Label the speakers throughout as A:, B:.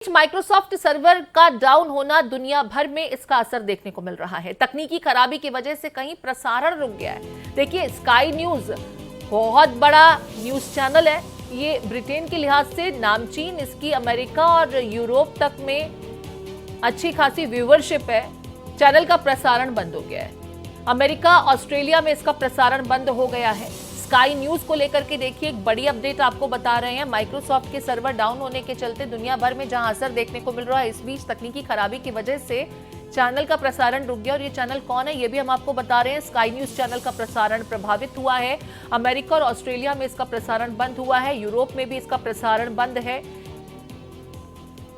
A: Microsoft server का down होना दुनिया भर में इसका असर देखने को मिल रहा है। तकनीकी खराबी की वजह से कहीं प्रसारण रुक गया है। देखिए, स्काई न्यूज बहुत बड़ा न्यूज चैनल है। ये ब्रिटेन के लिहाज से नामचीन, इसकी अमेरिका और यूरोप तक में अच्छी खासी व्यूवरशिप है। चैनल का प्रसारण बंद हो गया है। अमेरिका, ऑस्ट्रेलिया में इसका प्रसारण बंद हो गया है। स्काई न्यूज को लेकर के देखिए, एक बड़ी अपडेट आपको बता रहे हैं। माइक्रोसॉफ्ट के सर्वर डाउन होने के चलते दुनिया भर में जहां असर देखने को मिल रहा है, इस बीच तकनीकी खराबी की वजह से चैनल का प्रसारण रुक गया। और ये चैनल कौन है, ये भी हम आपको बता रहे हैं। स्काई न्यूज चैनल का प्रसारण प्रभावित हुआ है। अमेरिका और ऑस्ट्रेलिया में इसका प्रसारण बंद हुआ है। यूरोप में भी इसका प्रसारण बंद है।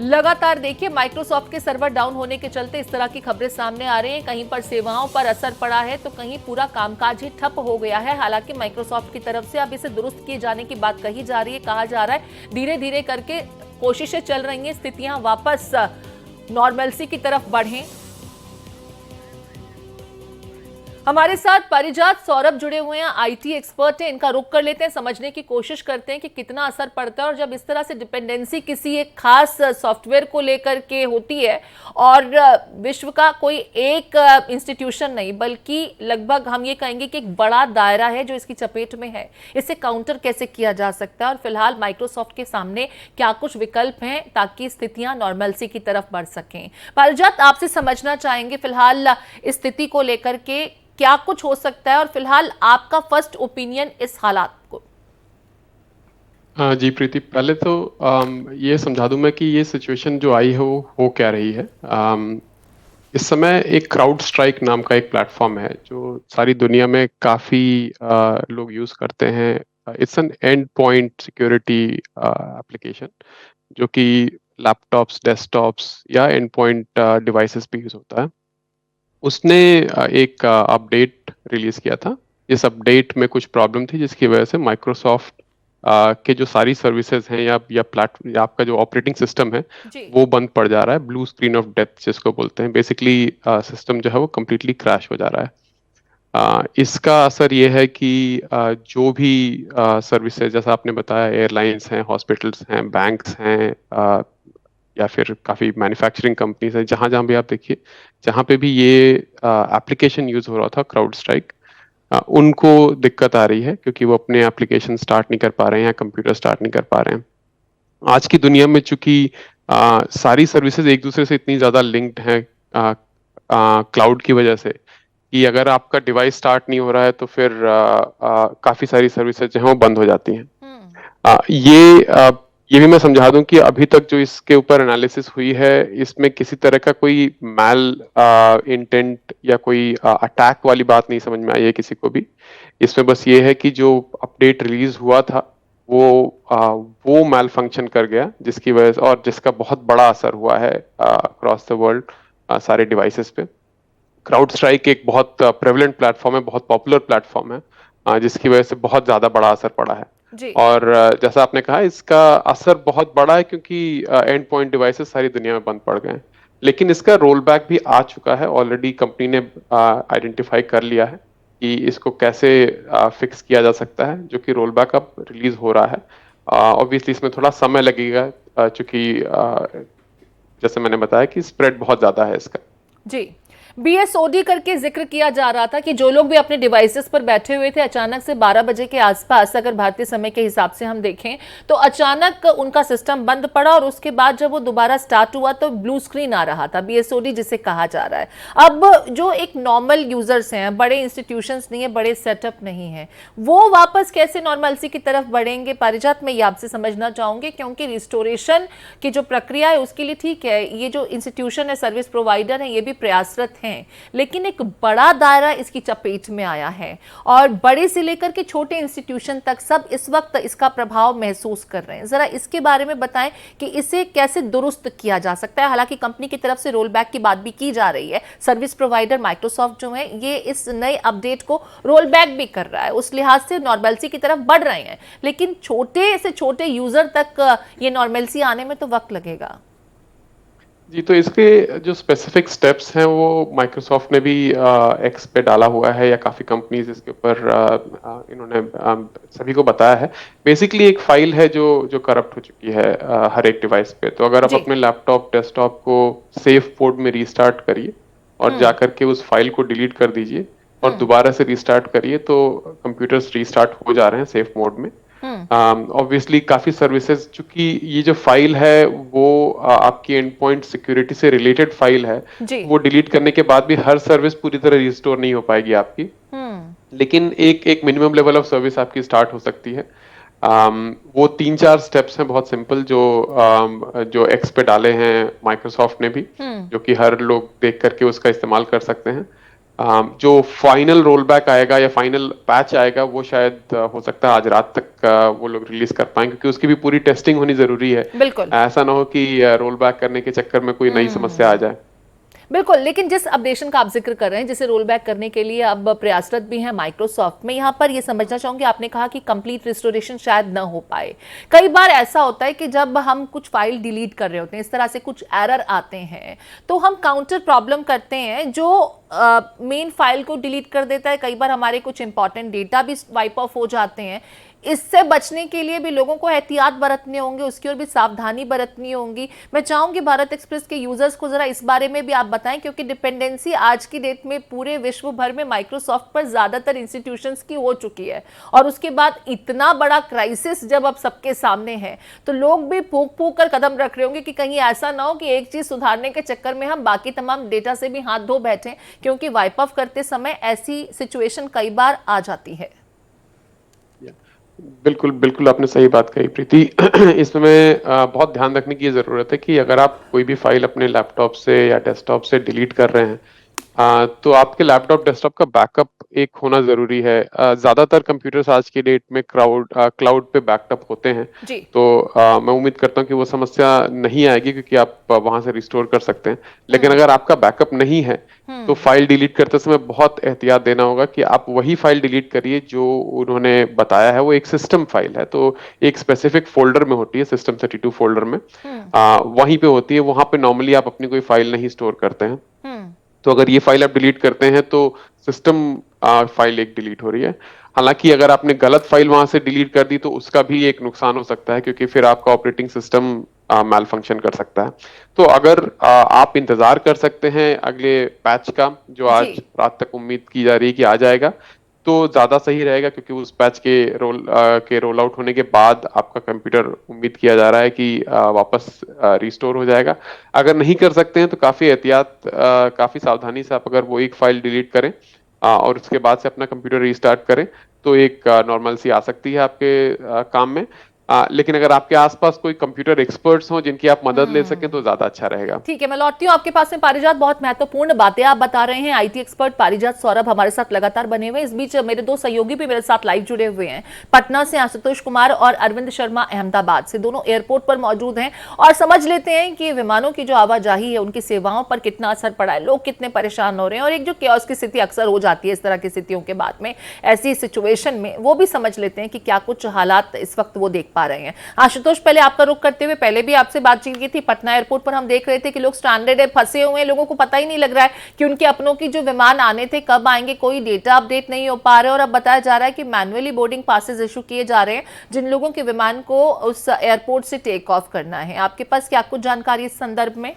A: लगातार देखिए, माइक्रोसॉफ्ट के सर्वर डाउन होने के चलते इस तरह की खबरें सामने आ रही हैं। कहीं पर सेवाओं पर असर पड़ा है तो कहीं पूरा कामकाज ही ठप हो गया है। हालांकि माइक्रोसॉफ्ट की तरफ से अब इसे दुरुस्त किए जाने की बात कही जा रही है। कहा जा रहा है धीरे धीरे करके कोशिशें चल रही हैं, स्थितियां वापस नॉर्मलसी की तरफ बढ़ें। हमारे साथ पारिजात सौरभ जुड़े हुए हैं, आईटी एक्सपर्ट हैं। इनका रुख कर लेते हैं, समझने की कोशिश करते हैं कि कितना असर पड़ता है। और जब इस तरह से डिपेंडेंसी किसी एक खास सॉफ्टवेयर को लेकर के होती है और विश्व का कोई एक इंस्टीट्यूशन नहीं बल्कि लगभग हम ये कहेंगे कि एक बड़ा दायरा है जो इसकी चपेट में है, इसे काउंटर कैसे किया जा सकता है और फिलहाल माइक्रोसॉफ्ट के सामने क्या कुछ विकल्प हैं ताकि स्थितियां नॉर्मलसी की तरफ बढ़ सकें। पारिजात, आपसे समझना चाहेंगे फिलहाल इस स्थिति को लेकर के क्या कुछ हो सकता है और फिलहाल आपका फर्स्ट ओपिनियन इस हालात को।
B: जी प्रीति, पहले तो ये समझा दूं मैं कि ये सिचुएशन जो आई है वो हो क्या रही है। इस समय एक क्राउड स्ट्राइक नाम का एक प्लेटफॉर्म है जो सारी दुनिया में काफ़ी लोग यूज़ करते हैं। It's an and point security application जो कि लैपटॉप्स, डेस्कटॉप्स या एंड पॉइंट डिवाइसेस पे यूज़ होता है। उसने एक अपडेट रिलीज किया था। इस अपडेट में कुछ प्रॉब्लम थी जिसकी वजह से माइक्रोसॉफ्ट के जो सारी सर्विसेज हैं या आपका जो ऑपरेटिंग सिस्टम है वो बंद पड़ जा रहा है। ब्लू स्क्रीन ऑफ डेथ जिसको बोलते हैं, बेसिकली सिस्टम जो है वो कम्प्लीटली क्रैश हो जा रहा है। इसका असर ये है कि जो भी सर्विसेज, जैसा आपने बताया, एयरलाइंस हैं, हॉस्पिटल्स हैं, बैंक्स हैं, या फिर काफ़ी मैन्युफैक्चरिंग कंपनीज हैं, जहाँ जहाँ भी आप देखिए, जहाँ पे भी ये एप्लीकेशन यूज़ हो रहा था क्राउड स्ट्राइक, उनको दिक्कत आ रही है क्योंकि वो अपने एप्लीकेशन स्टार्ट नहीं कर पा रहे हैं या कंप्यूटर स्टार्ट नहीं कर पा रहे हैं। आज की दुनिया में चूंकि सारी सर्विसेज एक दूसरे से इतनी ज़्यादा लिंक्ड हैं क्लाउड की वजह से, कि अगर आपका डिवाइस स्टार्ट नहीं हो रहा है तो फिर काफ़ी सारी सर्विसेज जो हैं वो बंद हो जाती हैं। ये भी मैं समझा दूं कि अभी तक जो इसके ऊपर एनालिसिस हुई है, इसमें किसी तरह का कोई मैल इंटेंट या कोई अटैक वाली बात नहीं समझ में आई है किसी को भी। इसमें बस ये है कि जो अपडेट रिलीज हुआ था वो मैल फंक्शन कर गया, जिसकी वजह से और जिसका बहुत बड़ा असर हुआ है अक्रॉस द वर्ल्ड सारे डिवाइसेस पे। क्राउड स्ट्राइक एक बहुत प्रेवलेंट प्लेटफॉर्म है, बहुत पॉपुलर प्लेटफॉर्म है, जिसकी वजह से बहुत ज्यादा बड़ा असर पड़ा है। और जैसा आपने कहा, इसका असर बहुत बड़ा है क्योंकि एंड पॉइंट डिवाइसेस सारी दुनिया में बंद पड़ गए हैं। लेकिन इसका रोल बैक भी आ चुका है। ऑलरेडी कंपनी ने आइडेंटिफाई कर लिया है कि इसको कैसे फिक्स किया जा सकता है, जो कि रोल बैक अब रिलीज हो रहा है। ऑब्वियसली इसमें थोड़ा समय लगेगा क्योंकि जैसे मैंने बताया कि स्प्रेड बहुत ज्यादा है इसका।
A: जी, बीएसओडी करके जिक्र किया जा रहा था कि जो लोग भी अपने डिवाइसेस पर बैठे हुए थे, अचानक से 12 बजे के आसपास, अगर भारतीय समय के हिसाब से हम देखें तो अचानक उनका सिस्टम बंद पड़ा और उसके बाद जब वो दोबारा स्टार्ट हुआ तो ब्लू स्क्रीन आ रहा था, बीएसओडी जिसे कहा जा रहा है। अब जो एक नॉर्मल यूजर्स हैं, बड़े इंस्टीट्यूशंस नहीं है, बड़े सेटअप नहीं है, वो वापस कैसे नॉर्मलसी की तरफ बढ़ेंगे? पारिजात, मैं ये आपसे समझना चाहूंगी क्योंकि रिस्टोरेशन की जो प्रक्रिया है उसके लिए ठीक है, ये जो इंस्टीट्यूशन है, सर्विस प्रोवाइडर है, ये भी प्रयासरत हैं, लेकिन एक बड़ा दायरा इसकी चपेट में आया है और बड़े से लेकर के छोटे इंस्टीट्यूशन तक सब इस वक्त इसका प्रभाव महसूस कर रहे हैं। जरा इसके बारे में बताएं कि इसे कैसे दुरुस्त किया जा सकता है। हालांकि कंपनी की तरफ से रोल बैक की बात भी की जा रही है, सर्विस प्रोवाइडर माइक्रोसॉफ्ट जो है ये इस नए अपडेट को रोल बैक भी कर रहा है, उस लिहाज से नॉर्मलसी की तरफ बढ़ रहे हैं, लेकिन छोटे से छोटे यूजर तक ये नॉर्मलसी आने में तो वक्त लगेगा।
B: जी, तो इसके जो स्पेसिफिक स्टेप्स हैं वो माइक्रोसॉफ्ट ने भी एक्स पे डाला हुआ है, या काफ़ी कंपनीज इसके ऊपर इन्होंने सभी को बताया है। बेसिकली एक फाइल है जो जो करप्ट हो चुकी है हर एक डिवाइस पे। तो अगर आप
A: जी।
B: अपने लैपटॉप डेस्कटॉप को सेफ मोड में रीस्टार्ट करिए और
A: हम्म।
B: जाकर के उस फाइल को डिलीट कर दीजिए और
A: हम्म।
B: दोबारा से रीस्टार्ट करिए, तो कंप्यूटर्स रीस्टार्ट हो जा रहे हैं सेफ मोड में।
A: हम्म।
B: ऑब्वियसली काफी सर्विसेज, चूंकि ये जो फाइल है वो आपकी एंड पॉइंट सिक्योरिटी से रिलेटेड फाइल है,
A: जी।
B: वो डिलीट करने के बाद भी हर सर्विस पूरी तरह रिस्टोर नहीं हो पाएगी आपकी।
A: हम्म।
B: लेकिन एक एक मिनिमम लेवल ऑफ सर्विस आपकी स्टार्ट हो सकती है। वो 3-4 स्टेप्स हैं बहुत सिंपल, जो एक्स पे डाले हैं माइक्रोसॉफ्ट ने भी,
A: हम्म।
B: जो कि हर लोग देख करके उसका इस्तेमाल कर सकते हैं। जो फाइनल रोल बैक आएगा या फाइनल पैच आएगा वो शायद हो सकता है आज रात तक वो लोग रिलीज कर पाएंगे, क्योंकि उसकी भी पूरी टेस्टिंग होनी जरूरी है।
A: बिल्कुल।
B: ऐसा ना हो कि रोल बैक करने के चक्कर में कोई नई समस्या आ जाए।
A: बिल्कुल, लेकिन जिस अपडेशन का आप जिक्र कर रहे हैं, जिसे रोल बैक करने के लिए अब प्रयासरत भी है माइक्रोसॉफ्ट, में यहाँ पर ये समझना चाहूंगी, आपने कहा कि कंप्लीट रिस्टोरेशन शायद ना हो पाए। कई बार ऐसा होता है कि जब हम कुछ फाइल डिलीट कर रहे होते हैं, इस तरह से कुछ एरर आते हैं, तो हम काउंटर प्रॉब्लम करते हैं जो मेन फाइल को डिलीट कर देता है। कई बार हमारे कुछ इंपॉर्टेंट डेटा भी वाइप ऑफ हो जाते हैं। इससे बचने के लिए भी लोगों को एहतियात बरतने होंगे, उसकी ओर भी सावधानी बरतनी होगी। मैं चाहूंगी भारत एक्सप्रेस के यूजर्स को जरा इस बारे में भी आप बताएं, क्योंकि डिपेंडेंसी आज की डेट में पूरे विश्व भर में माइक्रोसॉफ्ट पर ज्यादातर इंस्टीट्यूशंस की हो चुकी है, और उसके बाद इतना बड़ा क्राइसिस जब अब सबके सामने है, तो लोग भी फूक फूक कर कदम रख रहे होंगे कि कहीं ऐसा ना हो कि एक चीज सुधारने के चक्कर में हम बाकी तमाम डेटा से भी हाथ धो बैठें, क्योंकि वाइप ऑफ करते समय ऐसी सिचुएशन कई बार आ जाती है।
B: बिल्कुल बिल्कुल, आपने सही बात कही प्रीति। इसमें बहुत ध्यान रखने की जरूरत है कि अगर आप कोई भी फाइल अपने लैपटॉप से या डेस्कटॉप से डिलीट कर रहे हैं, तो आपके लैपटॉप डेस्कटॉप का बैकअप एक होना जरूरी है। ज्यादातर कंप्यूटर्स आज की डेट में क्लाउड पे बैकअप होते हैं।
A: जी।
B: तो मैं उम्मीद करता हूँ कि वो समस्या नहीं आएगी, क्योंकि आप वहां से रिस्टोर कर सकते हैं। लेकिन अगर आपका बैकअप नहीं है, तो फाइल डिलीट करते समय बहुत एहतियात देना होगा कि आप वही फाइल डिलीट करिए जो उन्होंने बताया है। वो एक सिस्टम फाइल है, तो एक स्पेसिफिक फोल्डर में होती है, System32 फोल्डर में वहीं पे होती है। वहां पे नॉर्मली आप अपनी कोई फाइल नहीं स्टोर करते हैं। तो अगर ये फाइल आप डिलीट करते हैं तो सिस्टम फाइल एक डिलीट हो रही है। हालांकि अगर आपने गलत फाइल वहां से डिलीट कर दी तो उसका भी एक नुकसान हो सकता है, क्योंकि फिर आपका ऑपरेटिंग सिस्टम मैल फंक्शन कर सकता है। तो अगर आप इंतजार कर सकते हैं अगले पैच का, जो आज रात तक उम्मीद की जा रही है कि आ जाएगा, तो ज्यादा सही रहेगा, क्योंकि उस पैच के रोल आउट होने के बाद आपका कंप्यूटर उम्मीद किया जा रहा है कि वापस रिस्टोर हो जाएगा। अगर नहीं कर सकते हैं तो काफी एहतियात, काफी सावधानी से आप अगर वो एक फाइल डिलीट करें और उसके बाद से अपना कंप्यूटर रीस्टार्ट करें, तो एक नॉर्मल सी आ सकती है आपके काम में। लेकिन अगर आपके आसपास कोई कंप्यूटर एक्सपर्ट्स हों जिनकी आप मदद ले सकें तो ज्यादा अच्छा रहेगा।
A: ठीक है, मैं लौटती हूँ आपके पास में पारिजात। बहुत महत्वपूर्ण बातें आप बता रहे हैं। आईटी एक्सपर्ट पारिजात सौरभ हमारे साथ लगातार बने हुए हैं। इस बीच मेरे दो सहयोगी भी मेरे साथ लाइव जुड़े हुए हैं। पटना से आशुतोष कुमार और अरविंद शर्मा अहमदाबाद से, दोनों एयरपोर्ट पर मौजूद हैं, और समझ लेते हैं कि विमानों की जो आवाजाही है उनकी सेवाओं पर कितना असर पड़ा है, लोग कितने परेशान हो रहे हैं, और एक जो केओस की स्थिति अक्सर हो जाती है इस तरह की स्थितियों के बाद में, ऐसी सिचुएशन में, वो भी समझ लेते हैं कि क्या कुछ हालात इस वक्त वो देख पा रहे हैं। आशुतोष, पहले आपका रुख करते हुए, पहले भी आपसे बातचीत की थी, पटना एयरपोर्ट पर हम देख रहे थे कि लोग स्ट्रैंडेड है, फंसे हुए हैं, लोगों को पता ही नहीं लग रहा है कि उनके अपनों की जो विमान आने थे कब आएंगे, कोई डेटा अपडेट नहीं हो पा रहे, और अब बताया जा रहा है कि मैन्युअली बोर्डिंग पासेस इशू किए जा रहे हैं जिन लोगों के विमान को उस एयरपोर्ट से टेक ऑफ करना है। आपके पास क्या कुछ जानकारी इस संदर्भ में?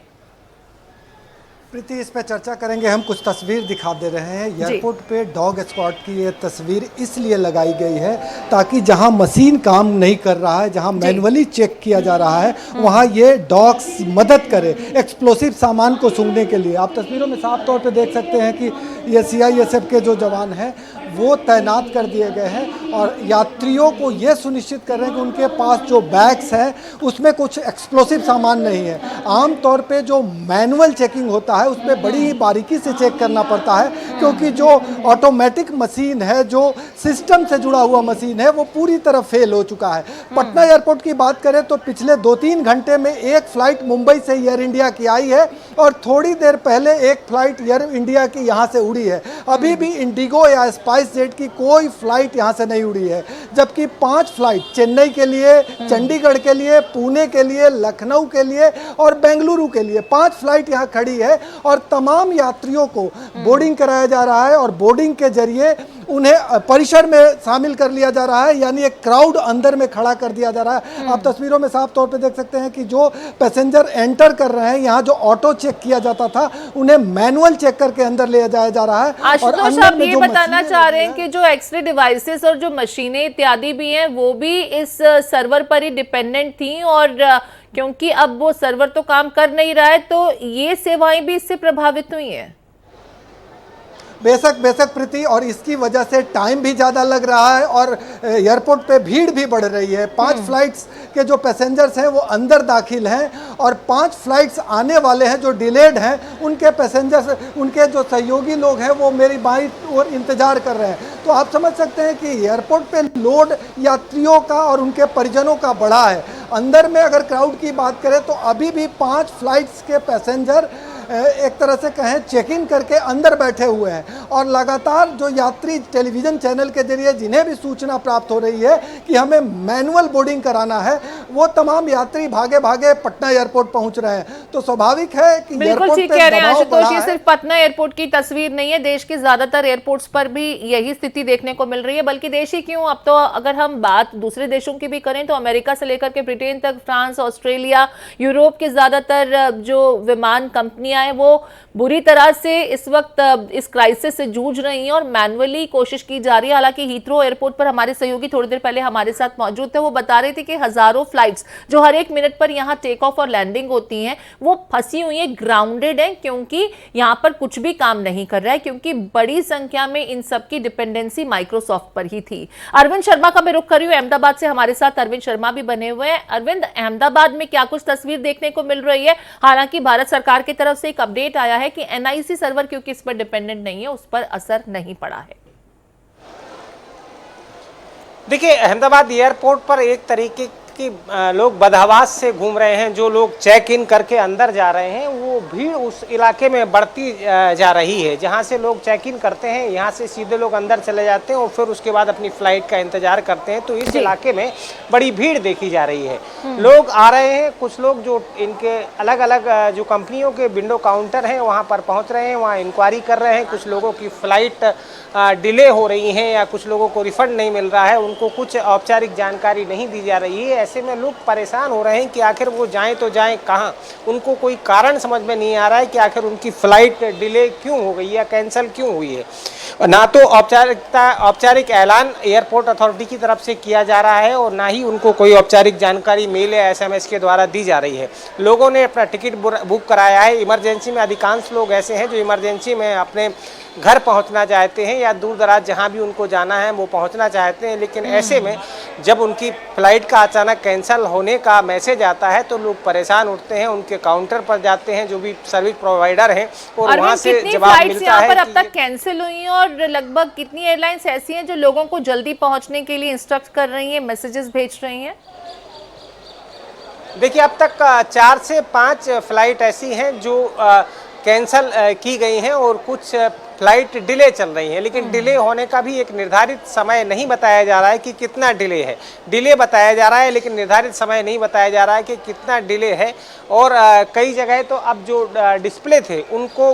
C: प्रीति, इस पे चर्चा करेंगे। हम कुछ तस्वीर दिखा दे रहे हैं। एयरपोर्ट पे डॉग स्क्वाड की ये तस्वीर इसलिए लगाई गई है ताकि जहां मशीन काम नहीं कर रहा है, जहां मैनुअली चेक किया जा रहा है, वहां ये डॉग्स मदद करे एक्सप्लोसिव सामान को सूंघने के लिए। आप तस्वीरों में साफ तौर पे देख सकते हैं कि ये CISF के जो जवान हैं वो तैनात कर दिए गए हैं और यात्रियों को ये सुनिश्चित कर रहे हैं कि उनके पास जो बैग्स है उसमें कुछ एक्सप्लोसिव सामान नहीं है। आमतौर पे जो मैनुअल चेकिंग होता है उसमें बड़ी ही बारीकी से चेक करना पड़ता है, क्योंकि जो ऑटोमेटिक मशीन है, जो सिस्टम से जुड़ा हुआ मशीन है, वो पूरी तरह फेल हो चुका है। पटना एयरपोर्ट की बात करें तो पिछले 2-3 घंटे में एक फ़्लाइट मुंबई से एयर इंडिया की आई है और थोड़ी देर पहले एक फ़्लाइट एयर इंडिया की यहाँ से उड़ी है। अभी भी इंडिगो या स्पाइस स्पाइसजेट की कोई फ्लाइट यहाँ से नहीं उड़ी है, जबकि 5 फ्लाइट चेन्नई के लिए, चंडीगढ़ के लिए, पुणे के लिए, लखनऊ के लिए और बेंगलुरु के लिए 5 फ्लाइट यहाँ खड़ी है और तमाम यात्रियों को बोर्डिंग कराया जा रहा है और बोर्डिंग के जरिए उन्हें परिसर में शामिल कर लिया जा रहा है, यानी एक क्राउड अंदर में खड़ा कर दिया जा रहा है। आप तस्वीरों में साफ तौर पे देख सकते हैं कि जो पैसेंजर एंटर कर रहे हैं, यहाँ जो ऑटो चेक किया जाता था उन्हें मैनुअल चेक करके अंदर ले जाया जा रहा है।
A: आशुतोष, आप ये बताना चाह रहे हैं कि जो एक्सरे डिवाइसेस और जो मशीनें इत्यादि भी हैं वो भी इस सर्वर पर ही डिपेंडेंट थी, और क्योंकि अब वो सर्वर तो काम कर नहीं रहा है तो ये सेवाएं भी इससे प्रभावित हुई हैं।
C: बेशक बेशक प्रीति, और इसकी वजह से टाइम भी ज़्यादा लग रहा है और एयरपोर्ट पे भीड़ भी बढ़ रही है। 5 फ्लाइट्स के जो पैसेंजर्स हैं वो अंदर दाखिल हैं और 5 फ्लाइट्स आने वाले हैं जो डिलेड हैं, उनके पैसेंजर्स, उनके जो सहयोगी लोग हैं वो मेरी बाईं ओर इंतज़ार कर रहे हैं। तो आप समझ सकते हैं कि एयरपोर्ट पे लोड यात्रियों का और उनके परिजनों का बढ़ा है। अंदर में अगर क्राउड की बात करें तो अभी भी 5 फ्लाइट्स के पैसेंजर एक तरह से कहें चेक इन करके अंदर बैठे हुए हैं और लगातार जो यात्री टेलीविज़न चैनल के जरिए जिन्हें भी सूचना प्राप्त हो रही है कि हमें मैनुअल बोर्डिंग कराना है, वो तमाम यात्री भागे भागे पटना एयरपोर्ट पहुंच रहे हैं। तो स्वाभाविक है कि
A: बिल्कुल ठीक कह रहे हैं आशुतोष, ये सिर्फ पटना एयरपोर्ट की तस्वीर नहीं है, देश के ज्यादातर एयरपोर्ट्स पर भी यही स्थिति देखने को मिल रही है। बल्कि देश ही क्यों, अब तो अगर हम बात दूसरे देशों की भी करें तो अमेरिका से लेकर के ब्रिटेन तक, फ्रांस, ऑस्ट्रेलिया, यूरोप के ज्यादातर जो विमान कंपनियां हैं वो बुरी तरह से इस वक्त इस क्राइसिस से जूझ रही हैं और मैन्युअली कोशिश की जा रही है। हालांकि हीथ्रो एयरपोर्ट पर हमारे सहयोगी थोड़ी देर पहले हमारे साथ मौजूद थे, वो बता रहे थे कि हजारों फ्लाइट्स जो हर एक मिनट पर यहां टेक ऑफ और लैंडिंग होती हैं वो फंसी हुई हैं, ग्राउंडेड हैं, क्योंकि यहां पर कुछ भी काम नहीं कर रहा है, क्योंकि बड़ी संख्या में इन सब की डिपेंडेंसी माइक्रोसॉफ्ट पर ही थी। अरविंद शर्मा का मैं रुख कर रही हूं अहमदाबाद से, हमारे साथ अरविंद शर्मा भी बने हुए हैं। अरविंद, अहमदाबाद में क्या कुछ तस्वीर देखने को मिल रही है? हालांकि भारत सरकार की तरफ से एक अपडेट आया है कि एनआईसी सर्वर क्योंकि इस पर डिपेंडेंट नहीं है, उस पर असर नहीं पड़ा है।
D: देखिए, अहमदाबाद एयरपोर्ट पर एक तरीके कि लोग बदहवास से घूम रहे हैं। जो लोग चेक इन करके अंदर जा रहे हैं वो भीड़ उस इलाके में बढ़ती जा रही है। जहां से लोग चेक इन करते हैं यहां से सीधे लोग अंदर चले जाते हैं और फिर उसके बाद अपनी फ्लाइट का इंतजार करते हैं। तो इस इलाके में बड़ी भीड़ देखी जा रही है। लोग आ रहे हैं, कुछ लोग जो इनके अलग अलग जो कंपनियों के विंडो काउंटर हैं वहाँ पर पहुँच रहे हैं, वहाँ इंक्वायरी कर रहे हैं। कुछ लोगों की फ्लाइट डिले हो रही हैं या कुछ लोगों को रिफंड नहीं मिल रहा है, उनको कुछ औपचारिक जानकारी नहीं दी जा रही है। ऐसे में लोग परेशान हो रहे हैं कि आखिर वो जाएं तो जाएं कहाँ। उनको कोई कारण समझ में नहीं आ रहा है कि आखिर उनकी फ्लाइट डिले क्यों हो गई या कैंसिल क्यों हुई है। ना तो औपचारिक ऐलान एयरपोर्ट अथॉरिटी की तरफ से किया जा रहा है और ना ही उनको कोई औपचारिक जानकारी मेल या SMS के द्वारा दी जा रही है। लोगों ने अपना टिकट बुक कराया है। इमरजेंसी में अधिकांश लोग ऐसे हैं जो इमरजेंसी में अपने घर पहुंचना चाहते हैं या दूर दराज जहां भी उनको जाना है वो पहुंचना चाहते हैं। लेकिन ऐसे में जब उनकी फ्लाइट का अचानक कैंसिल होने का मैसेज आता है तो लोग परेशान उठते हैं, उनके काउंटर पर जाते हैं जो भी सर्विस प्रोवाइडर हैं और वहां से जवाब मिलता है।
A: पर अब तक कैंसिल हुई हैं और लगभग कितनी एयरलाइंस ऐसी हैं जो लोगों को जल्दी पहुंचने के लिए इंस्ट्रक्ट कर रही हैं, मैसेजेस भेज रही हैं?
D: देखिए, अब तक 4 से 5 फ्लाइट ऐसी हैं जो कैंसल की गई हैं और कुछ फ्लाइट डिले चल रही है। लेकिन डिले होने का भी एक निर्धारित समय नहीं बताया जा रहा है कि कितना डिले है। डिले बताया जा रहा है लेकिन निर्धारित समय नहीं बताया जा रहा है कि कितना डिले है। और कई जगह तो अब जो डिस्प्ले थे उनको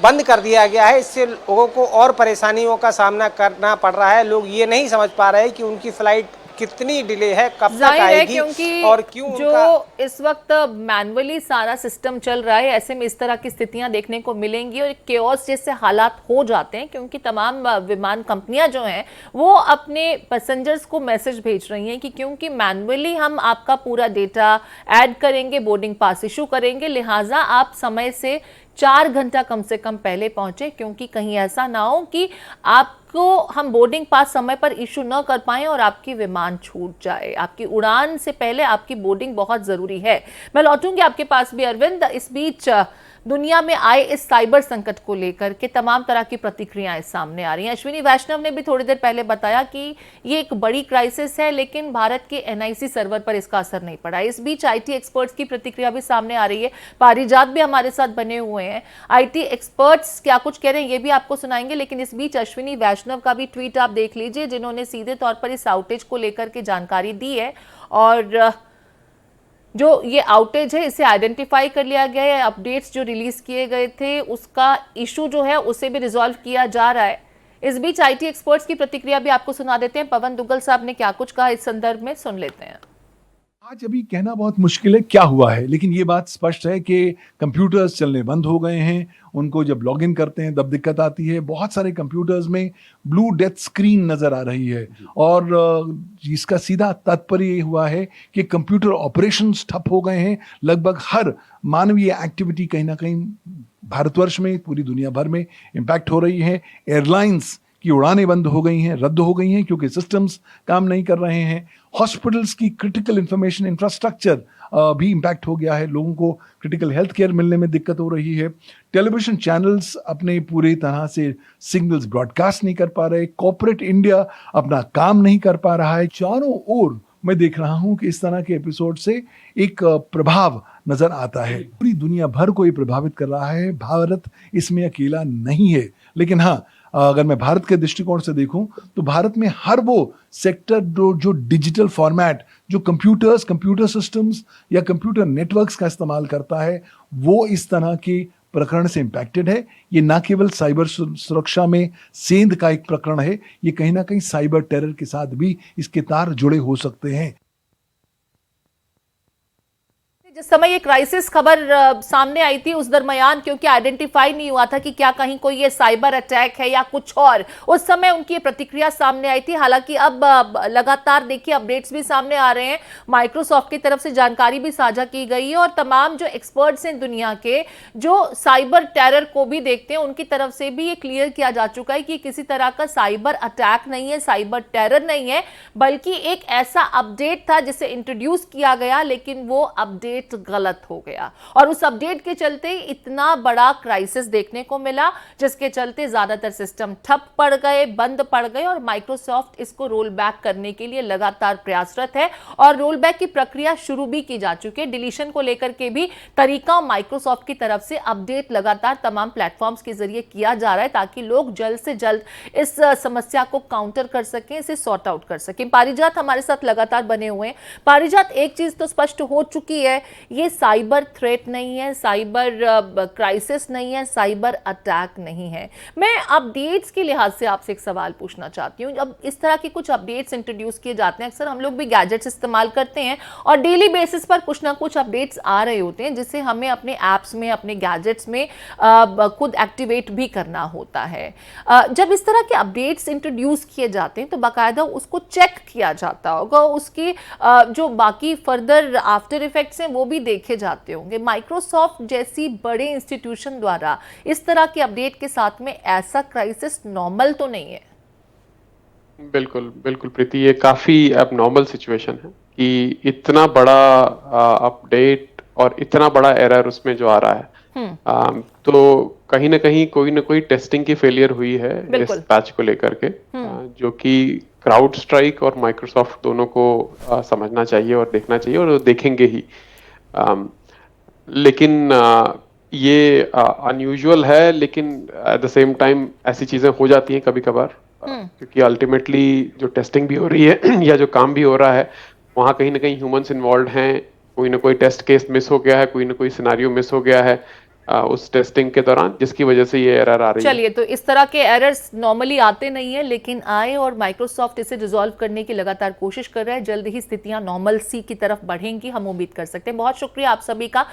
D: बंद कर दिया गया है। इससे लोगों को और परेशानियों का सामना करना पड़ रहा है। लोग ये नहीं समझ पा रहे कि उनकी फ्लाइट कितनी डिले है, कब तक आएगी और क्यों। जो
A: इस वक्त मैनुअली सारा सिस्टम चल रहा है, ऐसे में इस तरह की स्थितियां देखने को मिलेंगी और केओस जैसे हालात हो जाते हैं, क्योंकि तमाम विमान कंपनियां जो हैं वो अपने पैसेंजर्स को मैसेज भेज रही हैं कि क्योंकि मैनुअली हम आपका पूरा डेटा ऐड करेंगे, बोर्डिंग पास इशू करेंगे, लिहाजा आप समय से 4 घंटा कम से कम पहले पहुंचे, क्योंकि कहीं ऐसा ना हो कि आपको हम बोर्डिंग पास समय पर इशू न कर पाएं और आपकी विमान छूट जाए। आपकी उड़ान से पहले आपकी बोर्डिंग बहुत जरूरी है। मैं लौटूंगी आपके पास भी अरविंद। इस बीच दुनिया में आए इस साइबर संकट को लेकर के तमाम तरह की प्रतिक्रियाएं सामने आ रही हैं। अश्विनी वैष्णव ने भी थोड़ी देर पहले बताया कि ये एक बड़ी क्राइसिस है, लेकिन भारत के एनआईसी सर्वर पर इसका असर नहीं पड़ा। इस बीच आईटी एक्सपर्ट्स की प्रतिक्रिया भी सामने आ रही है। पारिजात भी हमारे साथ बने हुए हैं। आईटी एक्सपर्ट्स क्या कुछ कह रहे हैं ये भी आपको सुनाएंगे, लेकिन इस बीच अश्विनी वैष्णव का भी ट्वीट आप देख लीजिए, जिन्होंने सीधे तौर पर इस आउटेज को लेकर के जानकारी दी है। और जो ये आउटेज है इसे आइडेंटिफाई कर लिया गया है। अपडेट्स जो रिलीज किए गए थे उसका इशू जो है उसे भी रिजॉल्व किया जा रहा है। इस बीच आईटी एक्सपर्ट्स की प्रतिक्रिया भी आपको सुना देते हैं। पवन दुग्गल साहब ने क्या कुछ कहा इस संदर्भ में, सुन लेते हैं।
E: आज अभी कहना बहुत मुश्किल है क्या हुआ है, लेकिन ये बात स्पष्ट है कि कंप्यूटर्स चलने बंद हो गए हैं। उनको जब लॉगिन करते हैं तब दिक्कत आती है। बहुत सारे कंप्यूटर्स में ब्लू डेथ स्क्रीन नजर आ रही है और इसका सीधा तात्पर्य ये हुआ है कि कंप्यूटर ऑपरेशंस ठप हो गए हैं। लगभग हर मानवीय एक्टिविटी कहीं ना कहीं भारतवर्ष में, पूरी दुनिया भर में इम्पैक्ट हो रही है। एयरलाइंस की उड़ानें बंद हो गई हैं, रद्द हो गई हैं क्योंकि सिस्टम्स काम नहीं कर रहे हैं। हॉस्पिटल्स की क्रिटिकल इंफॉर्मेशन इंफ्रास्ट्रक्चर भी इम्पैक्ट हो गया है। लोगों को क्रिटिकल हेल्थ केयर मिलने में दिक्कत हो रही है। टेलीविजन चैनल्स अपने पूरी तरह से सिग्नल्स ब्रॉडकास्ट नहीं कर पा रहे। कॉर्पोरेट इंडिया अपना काम नहीं कर पा रहा है। चारों ओर मैं देख रहा हूं कि इस तरह के एपिसोड से एक प्रभाव नजर आता है। पूरी दुनिया भर को ये प्रभावित कर रहा है। भारत इसमें अकेला नहीं है। लेकिन हाँ, अगर मैं भारत के दृष्टिकोण से देखूं तो भारत में हर वो सेक्टर जो डिजिटल फॉर्मेट, जो कंप्यूटर सिस्टम्स या कंप्यूटर नेटवर्क्स का इस्तेमाल करता है, वो इस तरह के प्रकरण से इम्पैक्टेड है। ये ना केवल साइबर सुरक्षा में सेंध का एक प्रकरण है, ये कहीं ना कहीं साइबर टेरर के साथ भी इसके तार जुड़े हो सकते हैं।
A: जिस समय ये क्राइसिस खबर सामने आई थी उस दरमियान क्योंकि आइडेंटिफाई नहीं हुआ था कि क्या कहीं कोई ये साइबर अटैक है या कुछ और, उस समय उनकी ये प्रतिक्रिया सामने आई थी। हालांकि अब लगातार देखिए अपडेट्स भी सामने आ रहे हैं। माइक्रोसॉफ्ट की तरफ से जानकारी भी साझा की गई है और तमाम जो एक्सपर्ट्स हैं दुनिया के जो साइबर टेरर को भी देखते हैं उनकी तरफ से भी ये क्लियर किया जा चुका है कि किसी तरह का साइबर अटैक नहीं है, साइबर टेरर नहीं है, बल्कि एक ऐसा अपडेट था जिसे इंट्रोड्यूस किया गया, लेकिन वो अपडेट गलत हो गया और उस अपडेट के चलते इतना बड़ा क्राइसिस देखने को मिला, जिसके चलते ज्यादातर सिस्टम ठप पड़ गए, बंद पड़ गए और माइक्रोसॉफ्ट इसको रोल बैक करने के लिए लगातार प्रयासरत है और रोल बैक की प्रक्रिया शुरू भी की जा चुकी है। डिलीशन को लेकर के भी तरीका माइक्रोसॉफ्ट की तरफ से अपडेट लगातार तमाम प्लेटफॉर्म्स के जरिए किया जा रहा है ताकि लोग जल्द से जल्द इस समस्या को काउंटर कर सकें, इसे सॉर्ट आउट कर सकें। पारिजात हमारे साथ लगातार बने हुए हैं। पारिजात, एक चीज तो स्पष्ट हो चुकी है, ये साइबर थ्रेट नहीं है, साइबर क्राइसिस नहीं है, साइबर अटैक नहीं है। मैं अपडेट्स के लिहाज से आपसे एक सवाल पूछना चाहती हूँ। अब इस तरह के कुछ अपडेट्स इंट्रोड्यूस किए जाते हैं, अक्सर हम लोग भी गैजेट्स इस्तेमाल करते हैं और डेली बेसिस पर कुछ ना कुछ अपडेट्स आ रहे होते हैं जिससे हमें अपने ऐप्स में, अपने गैजेट्स में खुद एक्टिवेट भी करना होता है। जब इस तरह के अपडेट्स इंट्रोड्यूस किए जाते हैं तो बाकायदा उसको चेक किया जाता होगा, उसकी जो बाकी फर्दर आफ्टर इफेक्ट्स हैं वो भी देखे जाते होंगे। माइक्रोसॉफ्ट जैसी बड़े इंस्टीट्यूशन द्वारा इस तरह के अपडेट के साथ में ऐसा क्राइसिस नॉर्मल तो नहीं है।
B: बिल्कुल बिल्कुल प्रीति, ये काफी एबनॉर्मल सिचुएशन है कि इतना बड़ा अपडेट और इतना बड़ा एरर उसमें जो आ रहा है। तो कहीं ना कोई टेस्टिंग की फेलियर हुई है इस पैच को लेकर के, जो कि क्राउड स्ट्राइक और माइक्रोसॉफ्ट दोनों को समझना चाहिए और देखना चाहिए और देखेंगे ही। लेकिन ये अनयूजुअल है, लेकिन एट द सेम टाइम ऐसी चीजें हो जाती हैं कभी कभार, क्योंकि अल्टीमेटली जो टेस्टिंग भी हो रही है या जो काम भी हो रहा है वहाँ कहीं ना कहीं ह्यूमंस इन्वॉल्व हैं। कोई ना कोई टेस्ट केस मिस हो गया है, कोई ना कोई सिनेरियो मिस हो गया है उस टेस्टिंग के दौरान, जिसकी वजह से ये एरर आ रही है।
A: चलिए, तो इस तरह के एरर्स नॉर्मली आते नहीं है, लेकिन आए और माइक्रोसॉफ्ट इसे रिजॉल्व करने की लगातार कोशिश कर रहा है। जल्द ही स्थितियां नॉर्मल सी की तरफ बढ़ेंगी, हम उम्मीद कर सकते हैं। बहुत शुक्रिया आप सभी का।